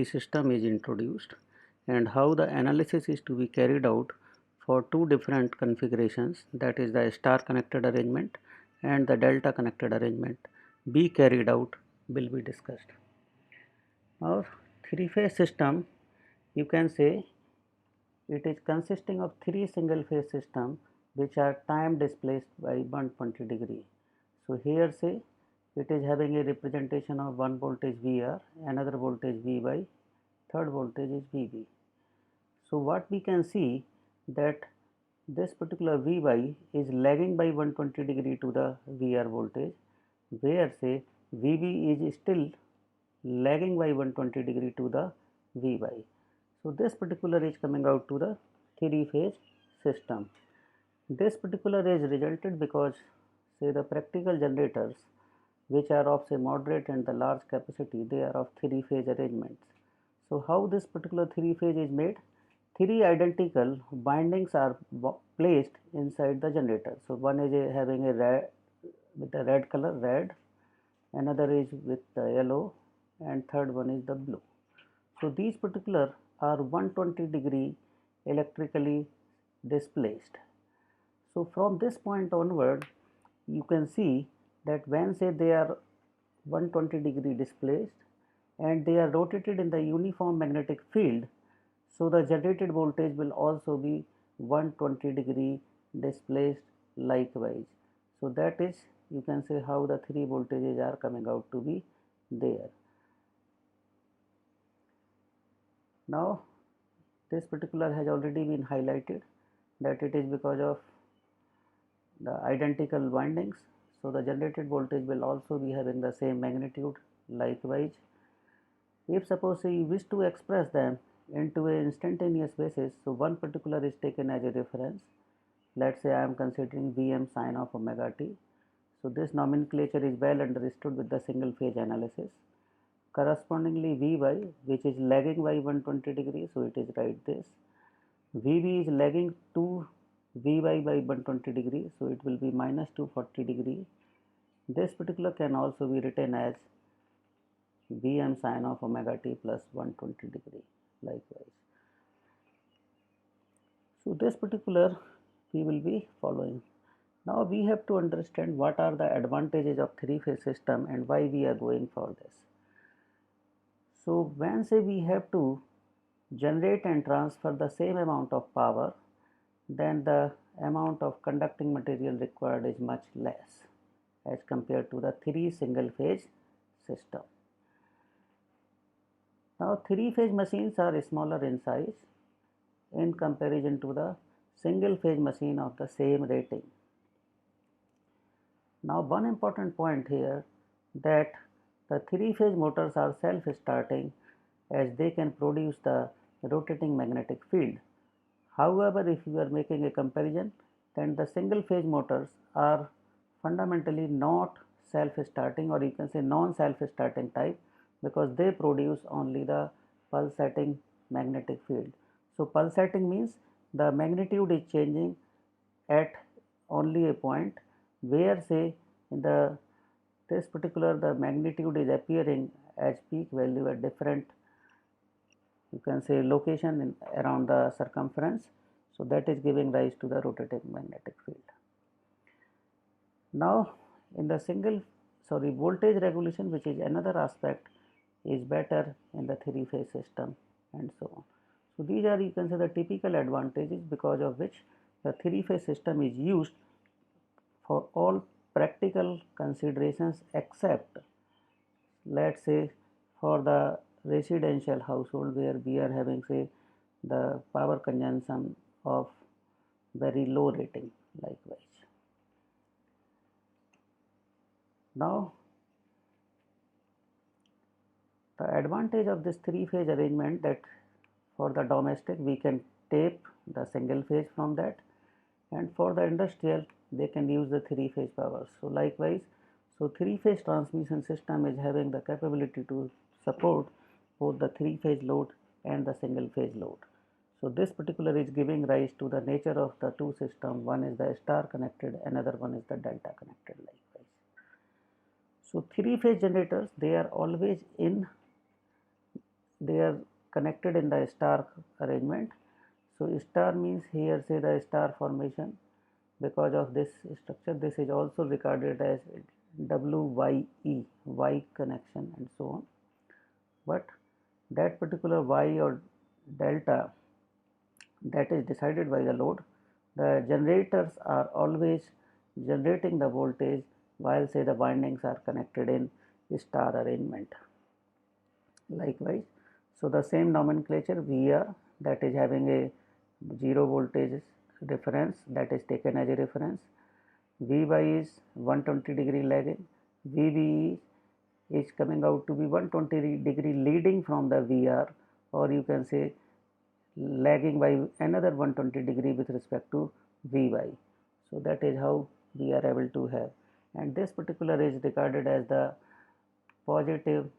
system is introduced and how the analysis is to be carried out for two different configurations, that is the star connected arrangement and the delta connected arrangement be carried out will be discussed. Now three phase system, you can say it is consisting of three single phase system which are time displaced by 120 degree. So here say it is having a representation of one voltage VR, another voltage Vy, third voltage is Vb. So what we can see that this particular Vy is lagging by 120 degree to the VR voltage, where say Vb is still lagging by 120 degree to the Vy. So this particular is coming out to the three phase system. This particular is resulted because say the practical generators which are of say moderate and the large capacity, they are of three phase arrangements. So how this particular three phase is made? Three identical bindings are placed inside the generator. So one is having a red with a red color, red, another is with the yellow, and third one is the blue. So these particular are 120 degree electrically displaced. So from this point onward, you can see that when say they are 120 degree displaced and they are rotated in the uniform magnetic field, so the generated voltage will also be 120 degree displaced likewise. So that is, you can say, how the three voltages are coming out to be there. Now this particular has already been highlighted that it is because of the identical windings. So the generated voltage will also be having the same magnitude likewise. If suppose you wish to express them into an instantaneous basis, so one particular is taken as a reference. Let's say I am considering Vm sine of omega t. So this nomenclature is well understood with the single phase analysis. Correspondingly Vy, which is lagging by 120 degrees, so it is right this. Vb is lagging to Vy by 120 degree, so it will be minus 240 degree. This particular can also be written as Vm sine of omega t plus 120 degree likewise. So this particular we will be following. Now we have to understand what are the advantages of three phase system and why we are going for this. So when say we have to generate and transfer the same amount of power, then the amount of conducting material required is much less as compared to the three single phase system. Now three phase machines are smaller in size in comparison to the single phase machine of the same rating. Now one important point here that the three phase motors are self starting as they can produce the rotating magnetic field. However, if you are making a comparison, then the single phase motors are fundamentally not self starting, or you can say non self starting type, because they produce only the pulsating magnetic field. So pulsating means the magnitude is changing at only a point where say in the this particular the magnitude is appearing as peak value at different, you can say, location in around the circumference. So that is giving rise to the rotating magnetic field. Now in the voltage regulation, which is another aspect, is better in the three phase system and so on. So these are, you can say, the typical advantages because of which the three phase system is used for all practical considerations except, let's say, for the residential household where we are having say the power consumption of very low rating likewise. Now the advantage of this three phase arrangement, that for the domestic we can tape the single phase from that, and for the industrial they can use the three phase power. So likewise, so three phase transmission system is having the capability to support both the three phase load and the single phase load. So this particular is giving rise to the nature of the two systems. One is the star connected, another one is the delta connected likewise. So three phase generators, they are always in they are connected in the star arrangement. So star means here say the star formation because of this structure. This is also regarded as WYE, Y connection and so on. But that particular Y or delta, that is decided by the load. The generators are always generating the voltage while say the windings are connected in star arrangement. Likewise, so the same nomenclature VR, that is having a 0 voltage reference, that is taken as a reference. Vy is 120 degree lagging. Vbe is coming out to be 120 degree leading from the VR, or you can say lagging by another 120 degree with respect to Vy. So that is how we are able to have, and this particular is regarded as the positive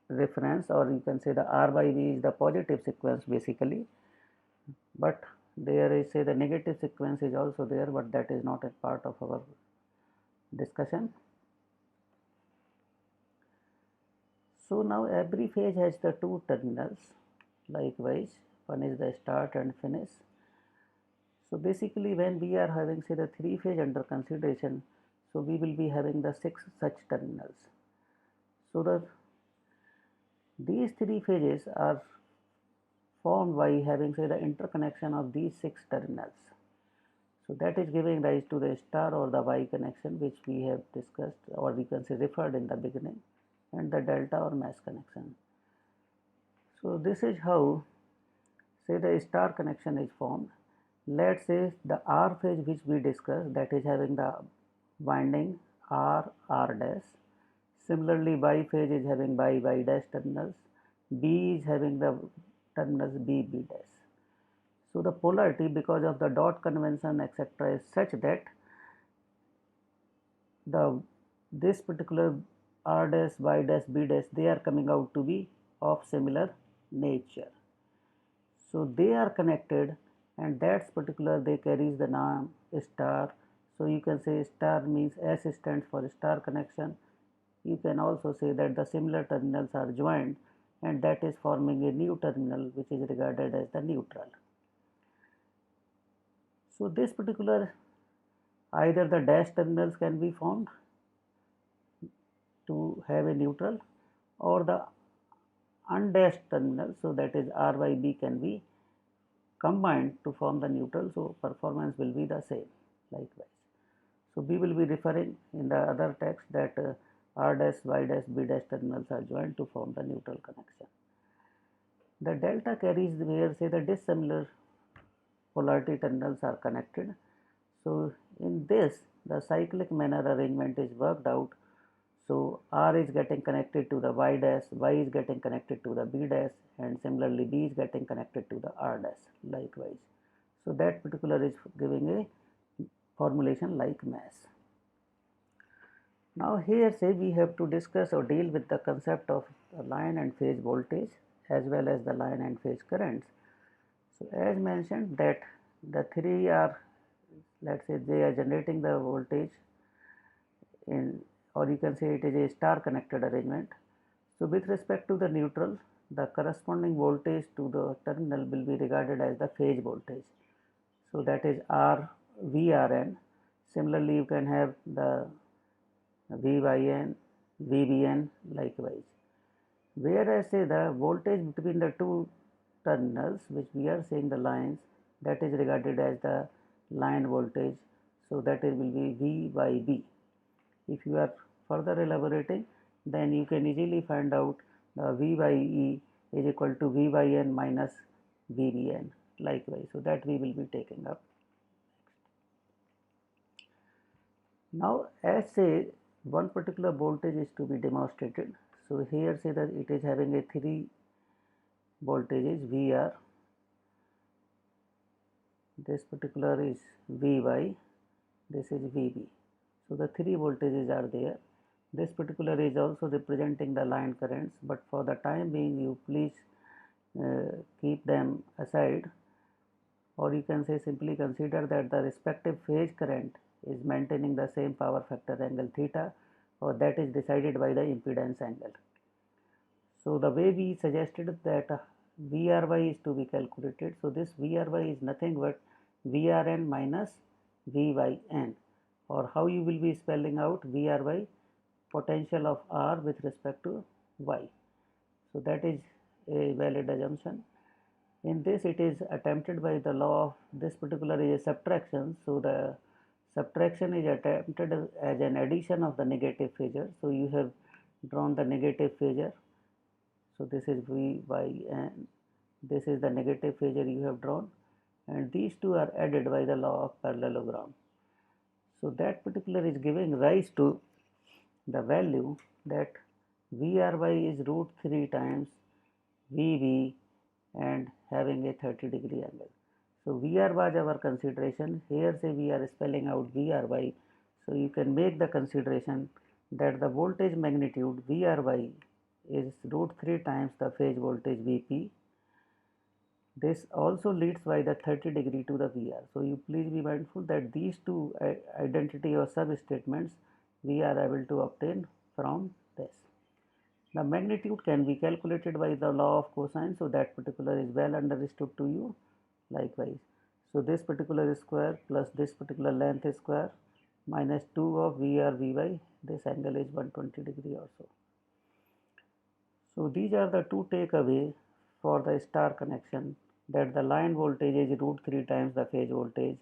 reference, or you can say the R by V is the positive sequence basically, but there is say the negative sequence is also there, but that is not a part of our discussion. So now every phase has the two terminals. Likewise, one is the start and finish. So basically when we are having say the three phase under consideration, so we will be having the 6 such terminals. So these three phases are formed by having say the interconnection of these 6 terminals. So that is giving rise to the star or the Y connection, which we have discussed, or we can say referred in the beginning, and the delta or mesh connection. So this is how say the star connection is formed. Let's say the R phase which we discussed, that is having the winding R dash. Similarly, Y phase is having Y dash terminals. B is having the terminals B dash. So the polarity, because of the dot convention etc., is such that this particular R dash, Y dash, B dash, they are coming out to be of similar nature. So they are connected, and that's particular they carries the name star. So you can say star means S stands for star connection. You can also say that the similar terminals are joined, and that is forming a new terminal which is regarded as the neutral. So this particular, either the dash terminals can be formed to have a neutral, or the undashed terminal, so that is R by B, can be combined to form the neutral, so performance will be the same. Likewise, so we will be referring in the other text that R dash, Y dash, B dash terminals are joined to form the neutral connection. The delta carries where say the dissimilar polarity terminals are connected. So in this, the cyclic manner arrangement is worked out. So R is getting connected to the Y dash, Y is getting connected to the B dash, and similarly B is getting connected to the R dash. Likewise, so that particular is giving a formulation like mesh. Now here say we have to discuss or deal with the concept of line and phase voltage as well as the line and phase currents. So as mentioned that the three are, let's say they are generating the voltage in, or you can say it is a star connected arrangement. So with respect to the neutral, the corresponding voltage to the terminal will be regarded as the phase voltage. So that is R VRN. Similarly, you can have the VYN, VBN likewise. Whereas say the voltage between the two terminals, which we are saying the lines, that is regarded as the line voltage. So that will be VYB. If you are further elaborating, then you can easily find out the VYE is equal to VYN minus VBN. Likewise, so that we will be taking up. Now, as say one particular voltage is to be demonstrated. So here say that it is having a three voltages VR. This particular is Vy. This is Vb. So the three voltages are there. This particular is also representing the line currents, but for the time being you please keep them aside, or you can say simply consider that the respective phase current is maintaining the same power factor angle theta, or that is decided by the impedance angle. So the way we suggested that VRY is to be calculated. So this VRY is nothing but VRN minus VYN, or how you will be spelling out VRY, potential of R with respect to Y. So that is a valid assumption. In this, it is attempted by the law of this particular is a subtraction. So the subtraction is attempted as an addition of the negative phasor. So you have drawn the negative phasor. So this is Vy and this is the negative phasor you have drawn, and these two are added by the law of parallelogram. So that particular is giving rise to the value that Vry is root 3 times Vb and having a 30-degree angle. So Vr was our consideration. Here say we are spelling out Vry. So you can make the consideration that the voltage magnitude Vry is root 3 times the phase voltage Vp. This also leads by the 30-degree to the Vr. So you please be mindful that these two identity or sub-statements we are able to obtain from this. The magnitude can be calculated by the law of cosine, so that particular is well understood to you. Likewise, so this particular square plus this particular length square minus 2 of VR Vy, this angle is 120 degree also. So these are the two takeaway for the star connection, that the line voltage is root 3 times the phase voltage,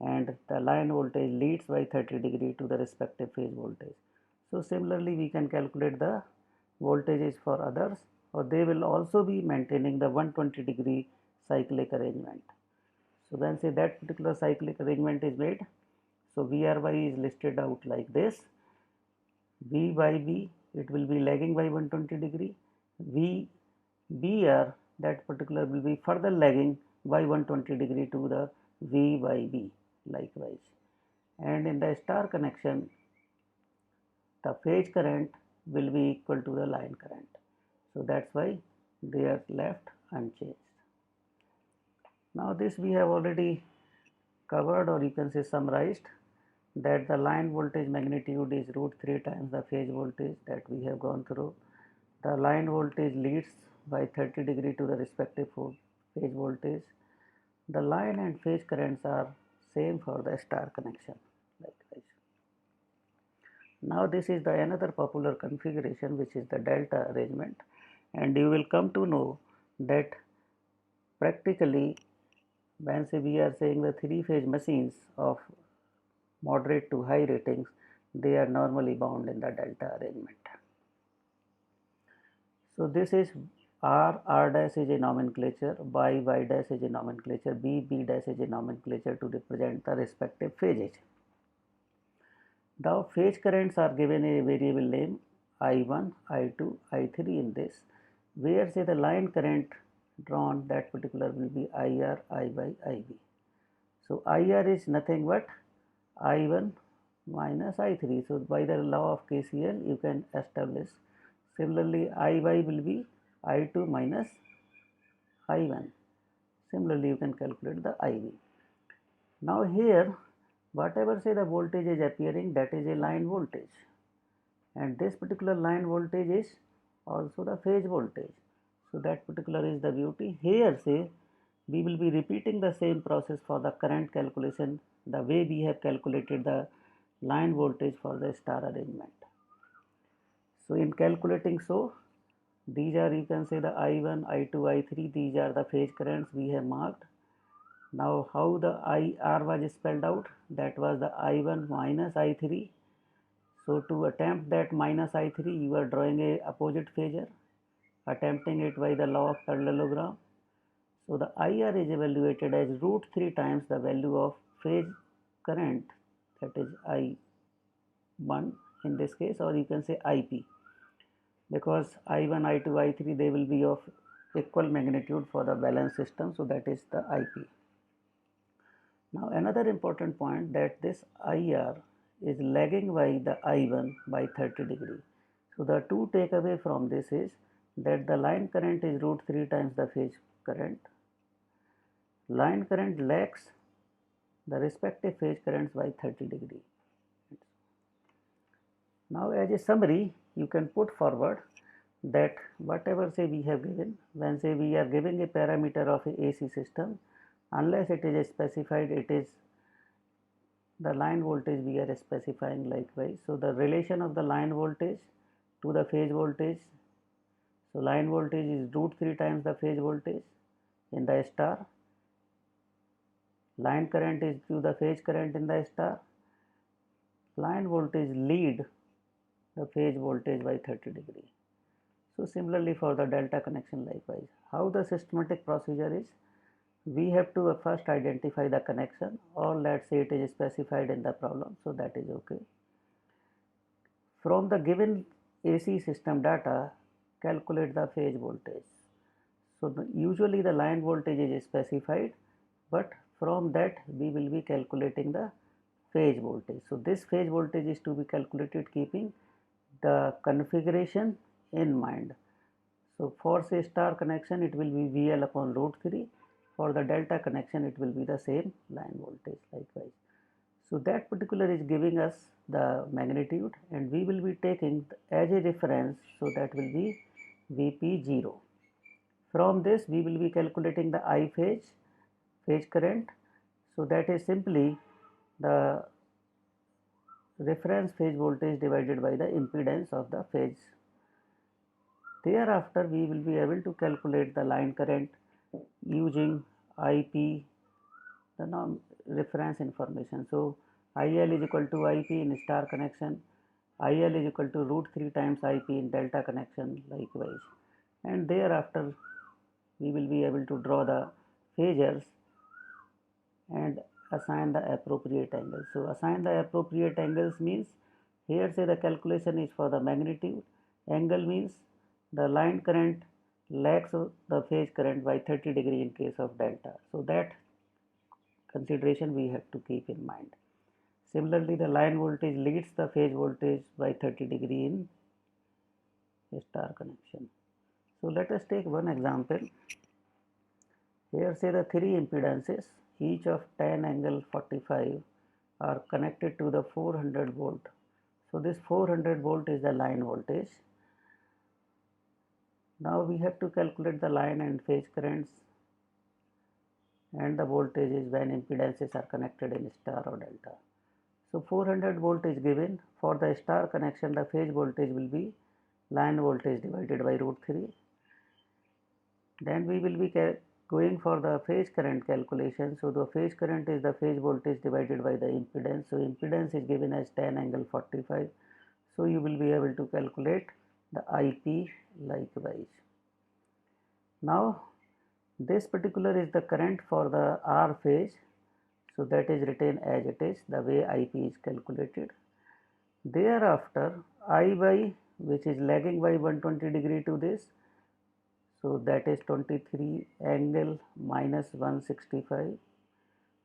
and the line voltage leads by 30 degree to the respective phase voltage. So similarly we can calculate the voltages for others, or they will also be maintaining the 120-degree cyclic arrangement. So when say that particular cyclic arrangement is made, so Vry is listed out like this. V by B, it will be lagging by 120 degree. VBR, that particular will be further lagging by 120 degree to the V by B likewise. And in the star connection, the phase current will be equal to the line current. So that's why they are left unchanged. Now this we have already covered, or you can say summarized, that the line voltage magnitude is root 3 times the phase voltage that we have gone through. The line voltage leads by 30 degree to the respective phase voltage. The line and phase currents are same for the star connection likewise. Now this is the another popular configuration, which is the delta arrangement, and you will come to know that practically when say we are saying the 3-phase machines of moderate to high ratings, they are normally bound in the delta arrangement. So this is R dash is a nomenclature, Y dash is a nomenclature, B dash is a nomenclature to represent the respective phases. The phase currents are given a variable name I1, I2, I3 in this, where say the line current drawn, that particular will be IR, I by IB. So IR is nothing but I1 minus I3. So by the law of KCL you can establish. Similarly, IY will be I2 minus I1. Similarly, you can calculate the IV. Now here, whatever say the voltage is appearing, that is a line voltage, and this particular line voltage is also the phase voltage. So that particular is the beauty. Here say we will be repeating the same process for the current calculation, the way we have calculated the line voltage for the star arrangement. So in calculating, so these are, you can say, the I1, I2, I3, these are the phase currents we have marked. Now how the IR was spelled out, that was the I1 minus I3. So to attempt that minus I3, you are drawing a opposite phasor, attempting it by the law of parallelogram. So the IR is evaluated as root 3 times the value of phase current, that is I1 in this case, or you can say IP, because I1, I2, I3 they will be of equal magnitude for the balance system, so that is the IP. Now another important point, that this IR is lagging by the I1 by 30 degree. So the two takeaway from this is that the line current is root 3 times the phase current. Line current lags the respective phase currents by 30 degree. Now as a summary, you can put forward that whatever say we have given, when say we are giving a parameter of a AC system, unless it is specified, it is the line voltage we are specifying likewise. So the relation of the line voltage to the phase voltage, so line voltage is root 3 times the phase voltage in the star, line current is to the phase current in the star, line voltage lead the phase voltage by 30 degree. So similarly for the delta connection likewise. How the systematic procedure is, we have to first identify the connection, or let's say it is specified in the problem, so that is okay. From the given AC system data, calculate the phase voltage. So usually the line voltage is specified, but from that we will be calculating the phase voltage. So this phase voltage is to be calculated keeping the configuration in mind. So for say star connection it will be VL upon root 3. For the delta connection it will be the same line voltage likewise. So that particular is giving us the magnitude, and we will be taking as a reference, so that will be Vp0. From this we will be calculating the I phase current. So that is simply the reference phase voltage divided by the impedance of the phase. Thereafter we will be able to calculate the line current using Ip, the reference information. So IL is equal to Ip in star connection, IL is equal to root 3 times Ip in delta connection likewise, and thereafter we will be able to draw the phasors and assign the appropriate angles. So assign the appropriate angles means, here say the calculation is for the magnitude, angle means the line current lags the phase current by 30 degree in case of delta. So that consideration we have to keep in mind. Similarly, the line voltage leads the phase voltage by 30 degree in star connection. So let us take one example. Here say the three impedances, each of tan angle 45, are connected to the 400 volt. So this 400 volt is the line voltage. Now we have to calculate the line and phase currents and the voltages when impedances are connected in star or delta. So 400 volt is given. For the star connection, the phase voltage will be line voltage divided by root 3. Then we will be going for the phase current calculation. So the phase current is the phase voltage divided by the impedance. So impedance is given as tan angle 45. So you will be able to calculate the IP likewise. Now this particular is the current for the R phase. So that is written as it is, the way IP is calculated. Thereafter I which is lagging by 120 degree to this, so that is 23 angle minus 165.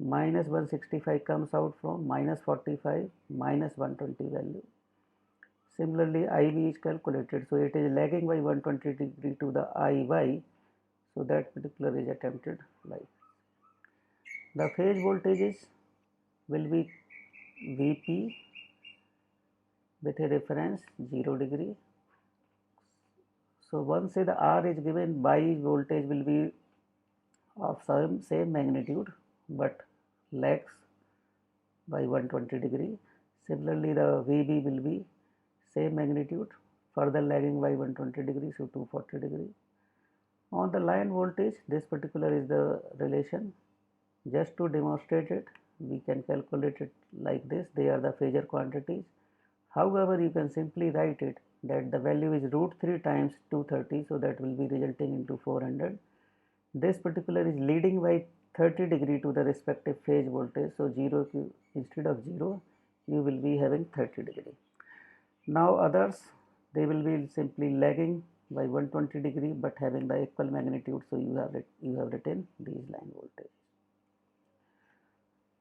Minus 165 comes out from minus 45 minus 120 value. Similarly IV is calculated, so it is lagging by 120 degree to the IY, so that particular is attempted like. The phase voltages will be Vp with a reference 0 degree. So once say the R is given, by voltage will be of same magnitude but lags by 120 degree. Similarly the Vb will be same magnitude, further lagging by 120 degree, so 240 degree. On the line voltage, this particular is the relation. Just to demonstrate it, we can calculate it like this. They are the phasor quantities. However, you can simply write it that the value is root 3 times 230, so that will be resulting into 400. This particular is leading by 30 degree to the respective phase voltage, so 0 instead of 0 you will be having 30 degree. Now others, they will be simply lagging by 120 degree but having the equal magnitude, so you have written these line voltage.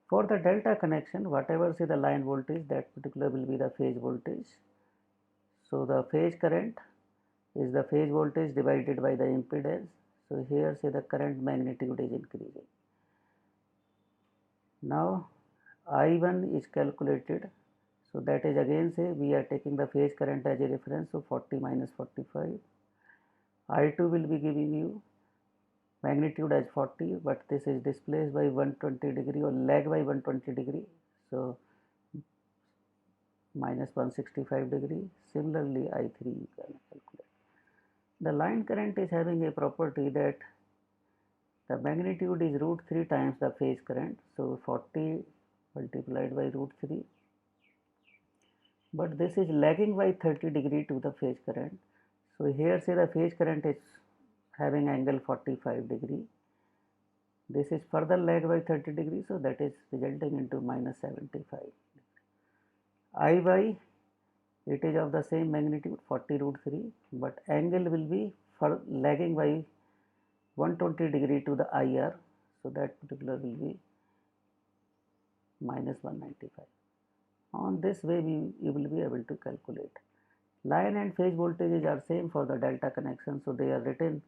For the delta connection, whatever say the line voltage, that particular will be the phase voltage. So the phase current is the phase voltage divided by the impedance. So here say the current magnitude is increasing. Now I1 is calculated. So that is again say we are taking the phase current as a reference. So 40 minus 45. I2 will be giving you magnitude as 40, but this is displaced by 120 degree or lag by 120 degree, so minus 165 degree. Similarly, I3 you can calculate. The line current is having a property that the magnitude is root 3 times the phase current, so 40 multiplied by root 3, but this is lagging by 30 degree to the phase current. So here say the phase current is having angle 45 degree. This is further lag by 30 degree, so that is resulting into minus 75. Iy, it is of the same magnitude 40 root 3, but angle will be for lagging by 120 degree to the IR, so that particular will be minus 195. On this way you will be able to calculate. Line and phase voltages are same for the delta connection, so they are written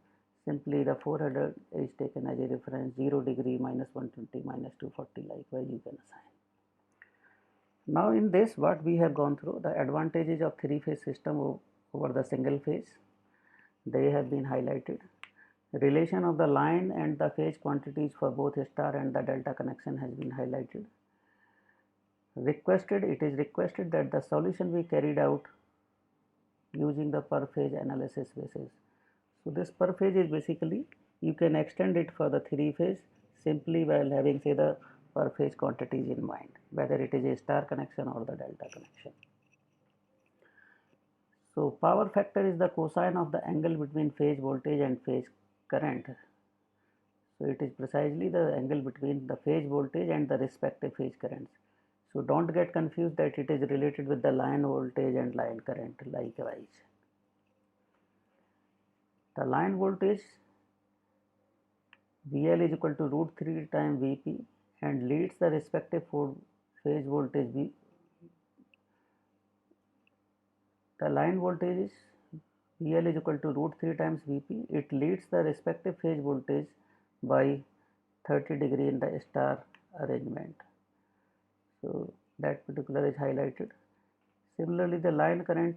simply. The 400 is taken as a reference, 0 degree, minus 120, minus 240, likewise you can assign. Now in this, what we have gone through, the advantages of three-phase system over the single phase, they have been highlighted. Relation of the line and the phase quantities for both star and the delta connection has been highlighted. It is requested that the solution be carried out using the per phase analysis basis. So this per phase is basically, you can extend it for the three phase simply while having say the per phase quantities in mind, whether it is a star connection or the delta connection. So power factor is the cosine of the angle between phase voltage and phase current. So it is precisely the angle between the phase voltage and the respective phase currents. So don't get confused that it is related with the line voltage and line current likewise. The line voltage VL is equal to root 3 times Vp and leads the respective phase voltage V. The line voltage is VL is equal to root 3 times Vp. It leads the respective phase voltage by 30 degree in the star arrangement. So that particular is highlighted. Similarly, the line current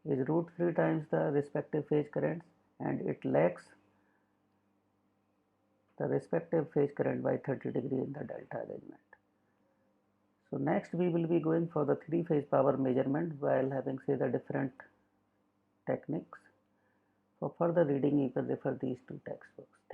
is root 3 times the respective phase currents and it lags the respective phase current by 30 degree in the delta arrangement. So next we will be going for the three phase power measurement while having say the different techniques. For further reading you can refer these two textbooks.